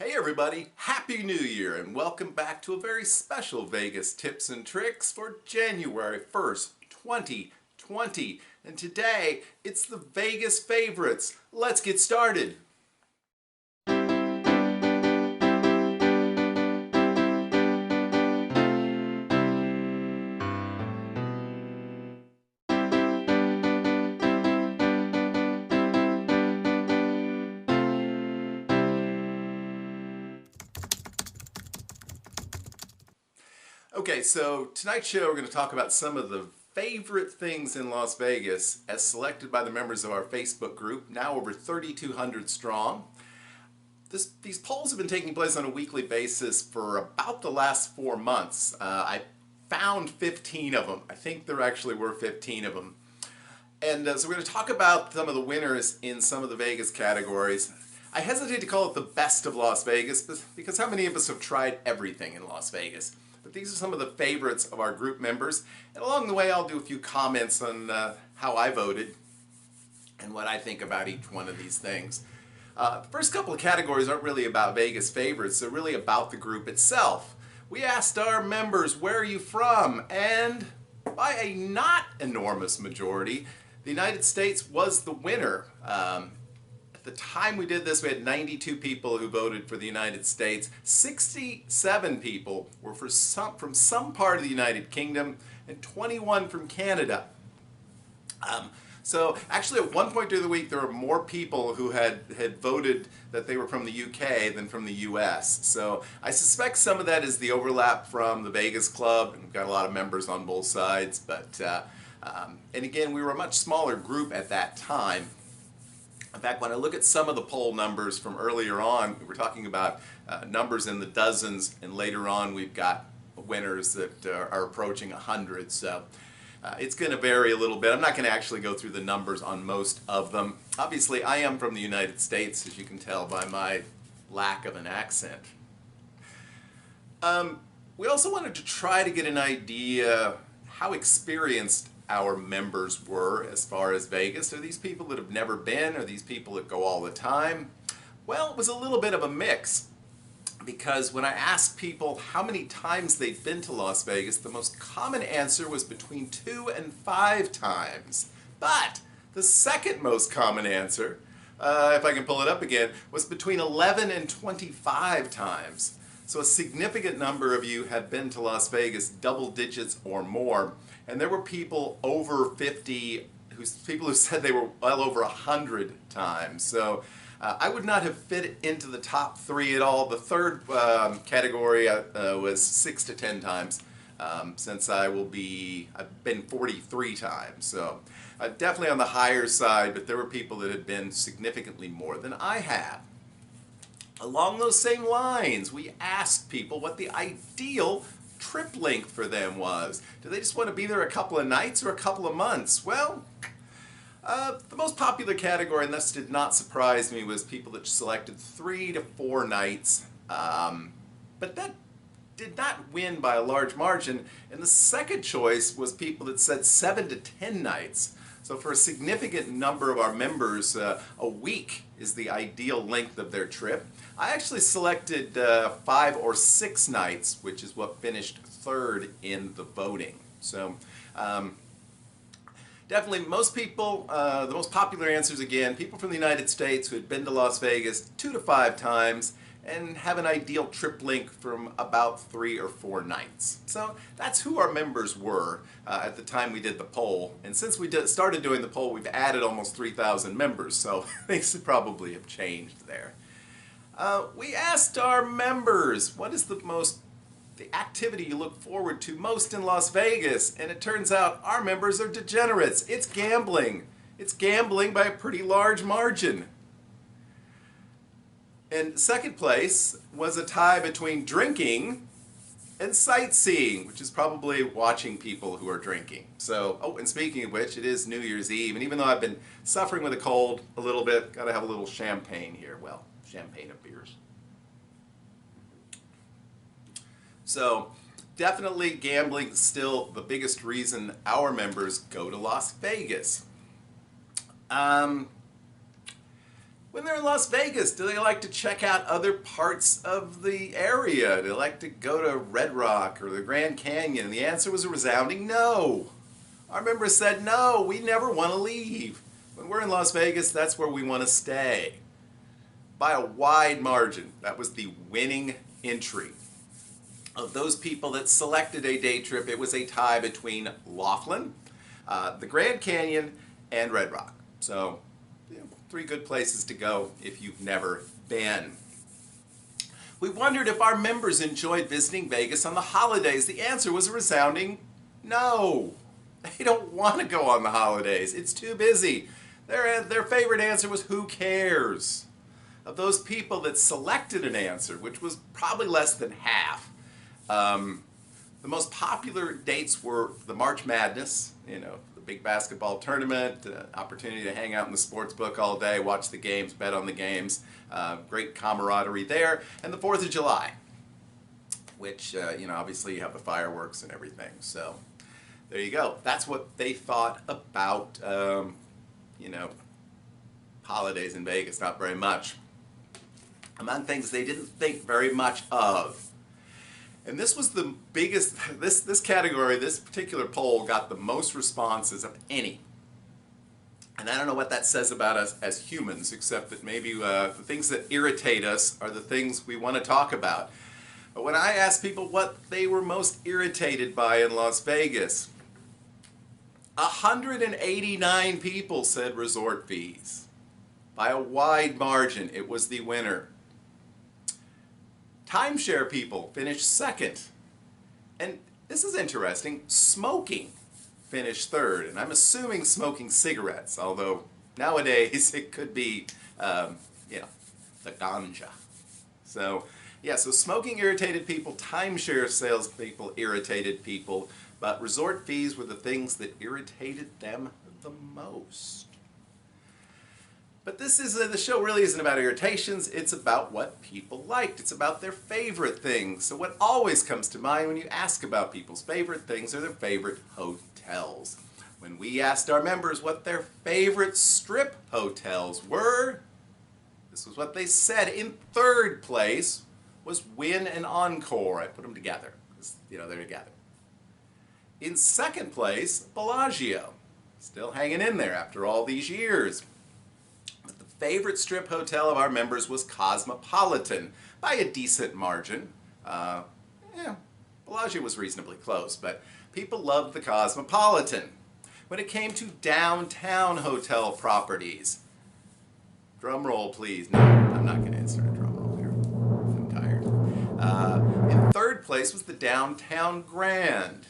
Hey everybody, Happy New Year and welcome back to a very special Vegas tips and tricks for January 1st, 2020. And today, it's the Vegas favorites. Let's get started. Okay, so tonight's show we're going to talk about some of the favorite things in Las Vegas as selected by the members of our Facebook group, now over 3,200 strong. These polls have been taking place on a weekly basis for about the last 4 months. I found 15 of them. I think there actually were 15 of them. And so we're going to talk about some of the winners in some of the Vegas categories. I hesitate to call it the best of Las Vegas because how many of us have tried everything in Las Vegas? But these are some of the favorites of our group members. And along the way, I'll do a few comments on how I voted and what I think about each one of these things. The first couple of categories aren't really about Vegas favorites. They're really about the group itself. We asked our members, where are you from? And by a not enormous majority, the United States was the winner. At the time we did this, we had 92 people who voted for the United States. 67 people were from some part of the United Kingdom, and 21 from Canada. So actually at one point during the week there were more people who had voted that they were from the UK than from the US. So I suspect some of that is the overlap from the Vegas Club, and we've got a lot of members on both sides. But and again, we were a much smaller group at that time. In fact, when I look at some of the poll numbers from earlier on, we were talking about numbers in the dozens, and later on we've got winners that are approaching 100. So it's going to vary a little bit. I'm not going to actually go through the numbers on most of them. Obviously, I am from the United States, as you can tell by my lack of an accent. We also wanted to try to get an idea how experienced our members were as far as Vegas. Are these people that have never been? Are these people that go all the time? Well, it was a little bit of a mix, because when I asked people how many times they'd been to Las Vegas, the most common answer was between 2 and 5 times. But the second most common answer, if I can pull it up again, was between 11 and 25 times. So a significant number of you had been to Las Vegas, double digits or more. And there were people over 50, people who said they were well over 100 times. So I would not have fit into the top 3 at all. The third category was 6 to 10 times, since I've been 43 times. So definitely on the higher side, but there were people that had been significantly more than I have. Along those same lines, we asked people what the ideal trip length for them was. Do they just want to be there a couple of nights or a couple of months? Well, the most popular category, and this did not surprise me, was people that selected 3 to 4 nights. But that did not win by a large margin. And the second choice was people that said 7 to 10 nights. So for a significant number of our members, a week is the ideal length of their trip. I actually selected 5 or 6 nights, which is what finished third in the voting. So definitely most people, the most popular answers again, people from the United States who had been to Las Vegas 2 to 5 times and have an ideal trip length from about 3 or 4 nights. So that's who our members were at the time we did the poll. And since we started doing the poll, we've added almost 3,000 members, so things probably have changed there. We asked our members, what is the activity you look forward to most in Las Vegas? And it turns out our members are degenerates. It's gambling. It's gambling by a pretty large margin. And second place was a tie between drinking and sightseeing, which is probably watching people who are drinking. So, oh, and speaking of which, it is New Year's Eve, and even though I've been suffering with a cold a little bit, gotta have a little champagne here. Well, champagne of beers. So, definitely gambling is still the biggest reason our members go to Las Vegas. When they're in Las Vegas, do they like to check out other parts of the area? Do they like to go to Red Rock or the Grand Canyon? And the answer was a resounding no. Our members said no, we never want to leave. When we're in Las Vegas, that's where we want to stay. By a wide margin, that was the winning entry. Of those people that selected a day trip, it was a tie between Laughlin, the Grand Canyon, and Red Rock. So, three good places to go if you've never been. We wondered if our members enjoyed visiting Vegas on the holidays. The answer was a resounding no. They don't want to go on the holidays. It's too busy. Their favorite answer was who cares? Of those people that selected an answer, which was probably less than half, the most popular dates were the March Madness, the big basketball tournament, opportunity to hang out in the sports book all day, watch the games, bet on the games, great camaraderie there, and the 4th of July, which, obviously you have the fireworks and everything. So there you go. That's what they thought about, holidays in Vegas, not very much. Among things they didn't think very much of. And this was the biggest, this category, this particular poll got the most responses of any. And I don't know what that says about us as humans, except that maybe the things that irritate us are the things we want to talk about. But when I asked people what they were most irritated by in Las Vegas, 189 people said resort fees. By a wide margin, it was the winner. Timeshare people finished second. And this is interesting, smoking finished third. And I'm assuming smoking cigarettes, although nowadays it could be, the ganja. So, so smoking irritated people, timeshare salespeople irritated people, but resort fees were the things that irritated them the most. But the show really isn't about irritations, it's about what people liked. It's about their favorite things. So what always comes to mind when you ask about people's favorite things are their favorite hotels. When we asked our members what their favorite strip hotels were, this was what they said. In third place was Wynn and Encore. I put them together, because, they're together. In second place, Bellagio. Still hanging in there after all these years. Favorite strip hotel of our members was Cosmopolitan by a decent margin. Bellagio was reasonably close, but people loved the Cosmopolitan. When it came to downtown hotel properties, drum roll please. No, I'm not going to insert a drum roll here. I'm tired. In third place was the Downtown Grand.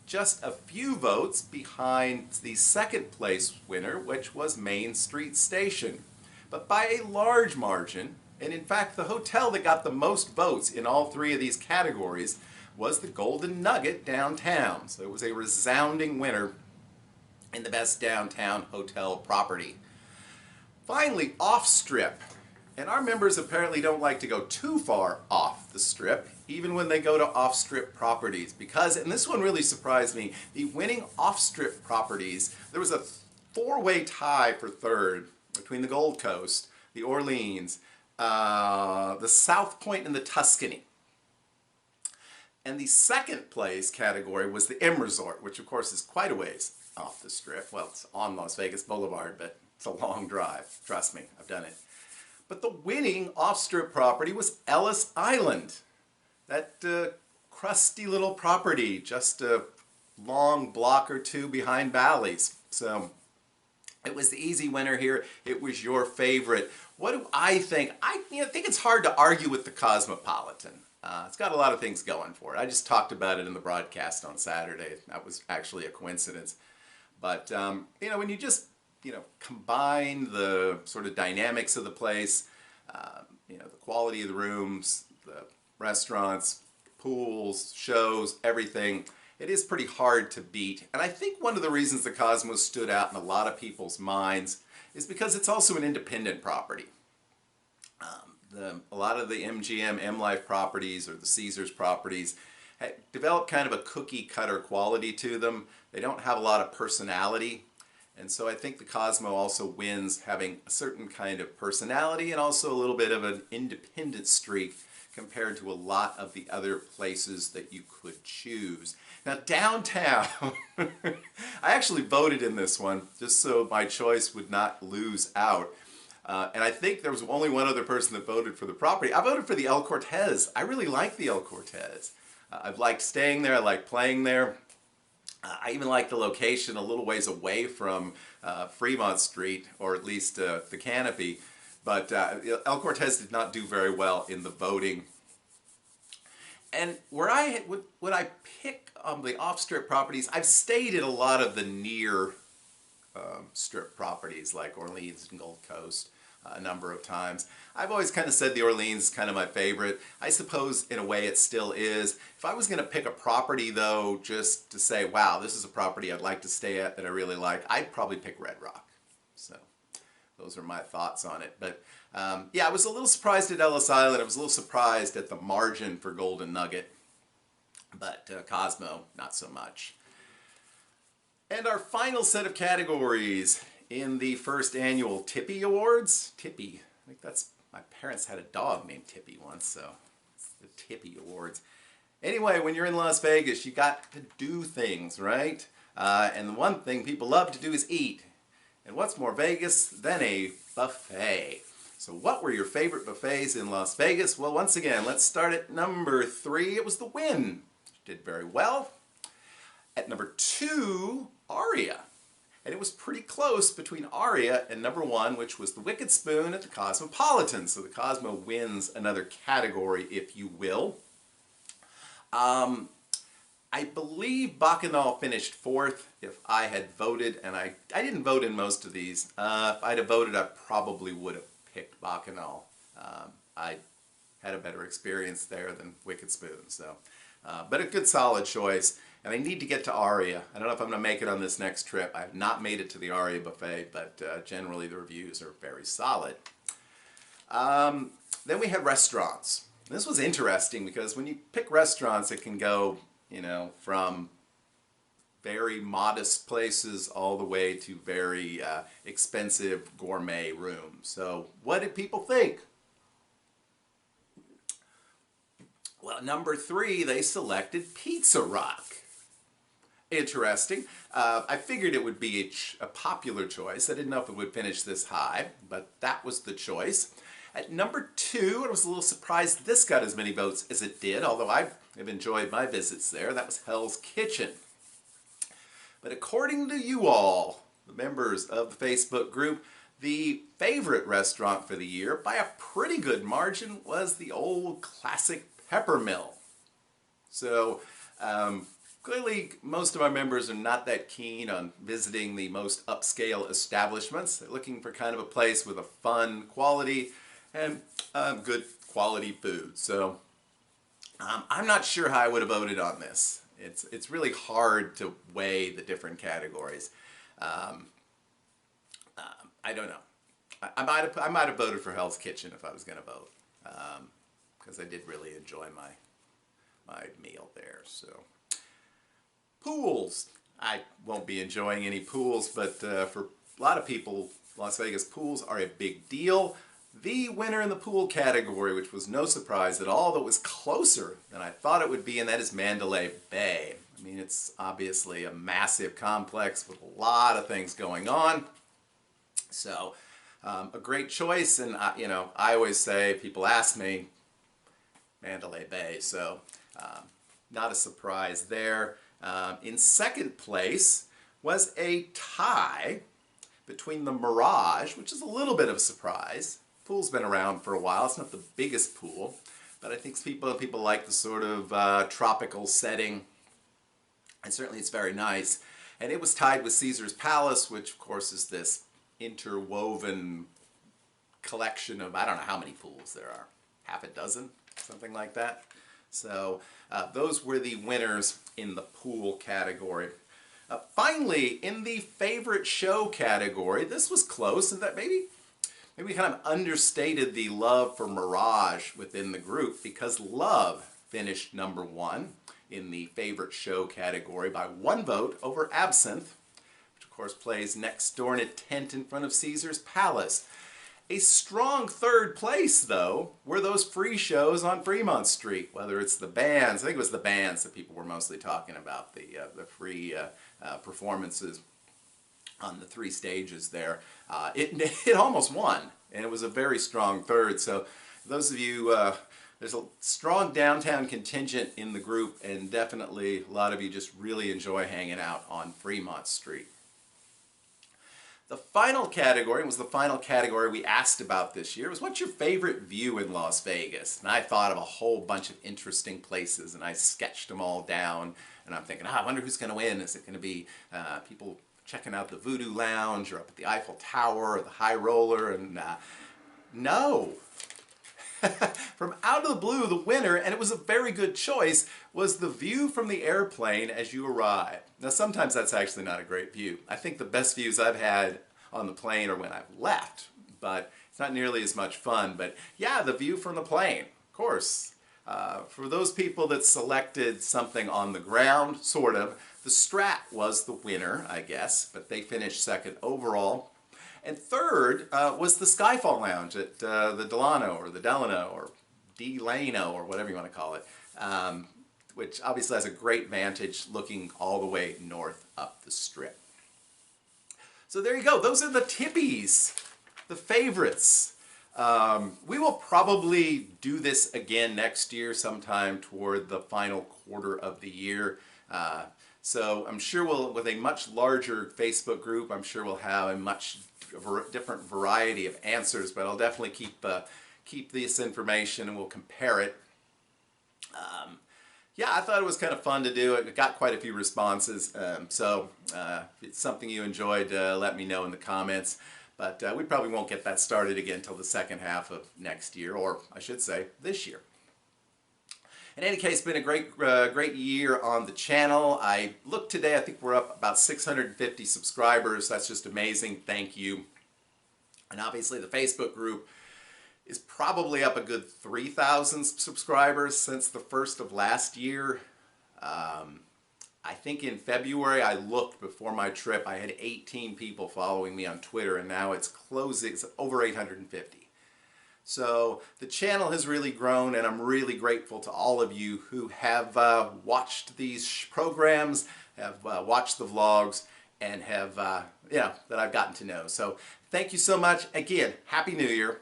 Just a few votes behind the second place winner, which was Main Street Station. But by a large margin, and in fact the hotel that got the most votes in all three of these categories was the Golden Nugget downtown. So it was a resounding winner in the best downtown hotel property. Finally, off-strip. And our members apparently don't like to go too far off the strip, even when they go to off-strip properties. Because, and this one really surprised me, the winning off-strip properties, there was a four-way tie for third between the Gold Coast, the Orleans, the South Point, and the Tuscany. And the second place category was the M Resort, which of course is quite a ways off the strip. Well, it's on Las Vegas Boulevard, but it's a long drive. Trust me, I've done it. But the winning off-strip property was Ellis Island. That crusty little property, just a long block or two behind Bally's. So it was the easy winner here. It was your favorite. What do I think? I think it's hard to argue with the Cosmopolitan. It's got a lot of things going for it. I just talked about it in the broadcast on Saturday. That was actually a coincidence. But, when you just combine the sort of dynamics of the place, the quality of the rooms, the restaurants, pools, shows, everything, it is pretty hard to beat. And I think one of the reasons the Cosmos stood out in a lot of people's minds is because it's also an independent property. A lot of the MGM, M-Life properties or the Caesars properties develop kind of a cookie cutter quality to them. They don't have a lot of personality. And so I think the Cosmo also wins having a certain kind of personality and also a little bit of an independent streak compared to a lot of the other places that you could choose. Now downtown, I actually voted in this one just so my choice would not lose out. And I think there was only one other person that voted for the property. I voted for the El Cortez. I really like the El Cortez. I've liked staying there, I like playing there. I even like the location a little ways away from Fremont Street, or at least the Canopy. But El Cortez did not do very well in the voting. And where would I pick the off-strip properties, I've stayed at a lot of the near strip properties like Orleans and Gold Coast a number of times. I've always kind of said the Orleans is kind of my favorite. I suppose in a way it still is. If I was going to pick a property though, just to say, wow, this is a property I'd like to stay at that I really like, I'd probably pick Red Rock. So those are my thoughts on it. But yeah, I was a little surprised at Ellis Island. I was a little surprised at the margin for Golden Nugget. But Cosmo, not so much. And our final set of categories in the first annual Tippy Awards. Tippy, I think that's, my parents had a dog named Tippy once, so it's the Tippy Awards. Anyway, when you're in Las Vegas, you got to do things, right? And the one thing people love to do is eat. And what's more Vegas than a buffet? So what were your favorite buffets in Las Vegas? Well, once again, let's start at number 3. It was the Wynn. Did very well. At number 2, Aria. And it was pretty close between Aria and number 1, which was the Wicked Spoon at the Cosmopolitan. So the Cosmo wins another category, if you will. I believe Bacchanal finished 4th if I had voted, and I didn't vote in most of these. If I'd have voted, I probably would have picked Bacchanal. I had a better experience there than Wicked Spoon, so. But a good solid choice. And I need to get to Aria. I don't know if I'm going to make it on this next trip. I have not made it to the Aria buffet, but generally the reviews are very solid. Then we had restaurants. This was interesting because when you pick restaurants, it can go, you know, from very modest places all the way to very expensive gourmet rooms. So what did people think? Well, number 3, they selected Pizza Rock. Interesting. I figured it would be a popular choice. I didn't know if it would finish this high, but that was the choice. At number 2, I was a little surprised this got as many votes as it did, although I have enjoyed my visits there. That was Hell's Kitchen. But according to you all, the members of the Facebook group, the favorite restaurant for the year, by a pretty good margin, was the old classic Peppermill. So clearly most of our members are not that keen on visiting the most upscale establishments. They're looking for kind of a place with a fun quality and good quality food. So I'm not sure how I would have voted on this. It's really hard to weigh the different categories. I don't know. I might have voted for Hell's Kitchen if I was going to vote. Because I did really enjoy my meal there. So pools. I won't be enjoying any pools, but for a lot of people, Las Vegas pools are a big deal. The winner in the pool category, which was no surprise at all, though it was closer than I thought it would be, and that is Mandalay Bay. I mean, it's obviously a massive complex with a lot of things going on. So a great choice, and you know, I always say, people ask me, Mandalay Bay, so not a surprise there. In second place was a tie between the Mirage, which is a little bit of a surprise. Pool's been around for a while. It's not the biggest pool, but I think people like the sort of tropical setting, and certainly it's very nice. And it was tied with Caesar's Palace, which of course is this interwoven collection of, I don't know how many pools there are, half a dozen, something like that. So those were the winners in the pool category. Finally, in the favorite show category, this was close, and that maybe we kind of understated the love for Mirage within the group, because Love finished number 1 in the favorite show category by 1 vote over Absinthe, which of course, plays next door in a tent in front of Caesar's Palace. A strong third place, though, were those free shows on Fremont Street, whether it's the bands. I think it was the bands that people were mostly talking about, the free performances on the 3 stages there. It almost won, and it was a very strong third. So those of you, there's a strong downtown contingent in the group, and definitely a lot of you just really enjoy hanging out on Fremont Street. The final category, was the final category we asked about this year, was what's your favorite view in Las Vegas? And I thought of a whole bunch of interesting places, and I sketched them all down, and I'm thinking, I wonder who's going to win. Is it going to be people checking out the Voodoo Lounge, or up at the Eiffel Tower, or the High Roller? And no. From out of the blue, the winner, and it was a very good choice, was the view from the airplane as you arrive. Now, sometimes that's actually not a great view. I think the best views I've had on the plane are when I've left, but it's not nearly as much fun. But yeah, the view from the plane, of course. For those people that selected something on the ground, sort of, the Strat was the winner, I guess, but they finished second overall. And third was the Skyfall Lounge at the Delano, or the Delano, or Delano, or whatever you want to call it, which obviously has a great vantage looking all the way north up the Strip. So there you go. Those are the tippies, the favorites. We will probably do this again next year, sometime toward the final quarter of the year. So I'm sure with a much larger Facebook group, I'm sure we'll have a much different variety of answers, but I'll definitely keep this information and we'll compare it. Yeah, I thought it was kind of fun to do it. It got quite a few responses, so if it's something you enjoyed, let me know in the comments. But we probably won't get that started again until the second half of next year, or I should say this year. In any case, it's been a great year on the channel. I looked today, I think we're up about 650 subscribers. That's just amazing. Thank you. And obviously the Facebook group is probably up a good 3,000 subscribers since the first of last year. I think in February, I looked before my trip, I had 18 people following me on Twitter, and now it's closing, it's over 850. So the channel has really grown, and I'm really grateful to all of you who have watched these programs, have watched the vlogs, and have, that I've gotten to know. So thank you so much. Again, Happy New Year.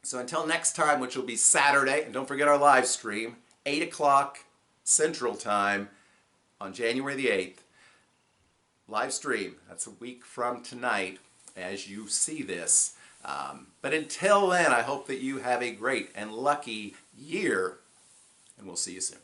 So until next time, which will be Saturday, and don't forget our live stream, 8 o'clock Central Time on January the 8th. Live stream. That's a week from tonight as you see this. But until then, I hope that you have a great and lucky year, and we'll see you soon.